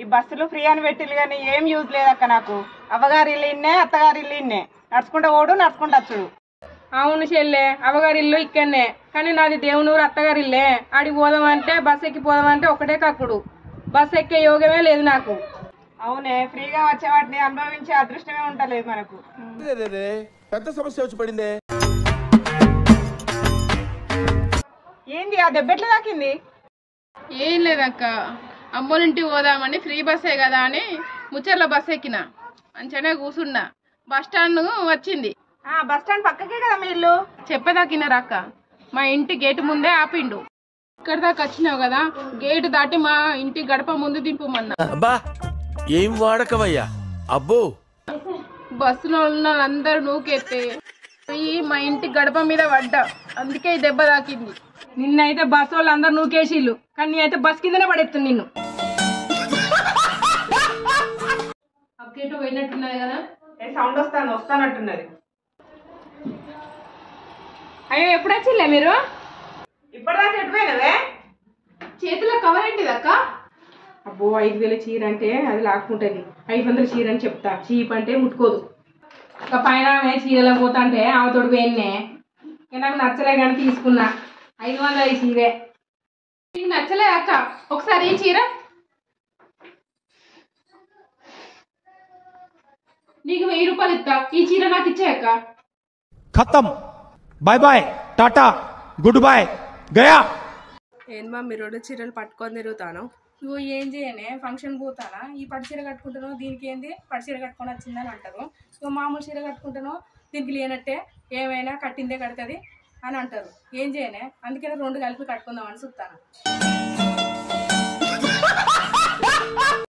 ఈ బస్సులు ఫ్రీ అని పెట్టిల్లు కానీ ఏం యూజ్ లేదక్క. నాకు అవ్వగారి ఇల్లు ఇన్నే, అత్తగారి ఇల్లు ఇన్నే. నడుచుకుంటా ఓడు, నడుచుకుంటా వచ్చుడు. అవును చెల్లె, అవ్వగారి ఇల్లు ఇక్కడనే, కానీ నాది దేవునూరు అత్తగారి ఇల్లే. ఆడికి పోదామంటే బస్ ఎక్కి పోదామంటే ఒకటే కక్కుడు. బస్ ఎక్కే యోగమే లేదు నాకు. అవునే, ఫ్రీగా వచ్చే వాటిని అనుభవించే అదృష్టమే ఉంటలేదు మనకు. పెద్ద సమస్య వచ్చి పడిందే. ఏంది ఆ దెబ్బెట్లా తాకింది? ఏం లేదక్క, అమ్మోలింటికి పోదామని ఫ్రీ బస్సే కదా అని ముచ్చర్ల బస్ ఎక్కిన. మంచిగానే కూర్చున్నా. బస్ స్టాండ్ వచ్చింది. బస్ స్టాండ్ పక్కకే కదా మీ ఇల్లు. చెప్పేదాకినరాక్క, మా ఇంటి గేటు ముందే ఆపిండు. ఇక్కడ దాకా వచ్చినావు కదా, గేటు దాటి మా ఇంటి గడప ముందు దింపుమన్నా. అబ్బా ఏం వాడకవయ్యా. అబ్బో బస్సులో ఉన్న అందరూ నూకెత్తే మా ఇంటి గడప మీద పడ్డా, అందుకే ఈ దెబ్బ తాకింది. నిన్నైతే బస్సు వాళ్ళు అందరు నూకేసిళ్ళు, కానీ అయితే బస్ కిందనే పడేస్తుంది నిన్ను. అప్కేటో పోయినట్టున్నది కదా. సౌండ్ వస్తానట్టున్నది. అయ్యో ఎప్పుడు వచ్చిల్లే మీరు? ఇప్పటిదాకా ఎటుపోయినవే? చేతిలో కవర్ ఏంటిదక్క? అబ్బో 5,000 చీర అంటే అది లాక్కుంటది. 500 చీర అని చెప్తా, చీప్ అంటే ముట్టుకోదు. ఒక పైన చీరలో పోతా అంటే ఆమె తోడు పోయిన్నే. నాకు నచ్చలే కానీ తీసుకున్నా. 500 చీరే. నీకు నచ్చలే అక్క? ఒకసారి ఈ చీర నీకు 1000 రూపాయలు ఇస్తా, ఈ చీర నాకు ఇచ్చాయక్క. ఖతం, bye bye, tata, good bye, గయా. ఏంమా మీరు 2 చీరలు పట్టుకొని తిరుగుతాను? నువ్వు ఏం చేయనే, ఫంక్షన్ పోతానా, ఈ పట్టు చీర కట్టుకుంటాను, దీనికి ఏంది పట్టు చీర కట్టుకొని వచ్చిందని అంటారు. నువ్వు మామూలు చీర కట్టుకుంటాను, దీనికి లేనట్టే ఏమైనా కట్టిందే కడుతుంది అని అంటారు. ఏం చేయనే, అందుకనే 2 కలిపి కట్టుకుందామని చూస్తాను.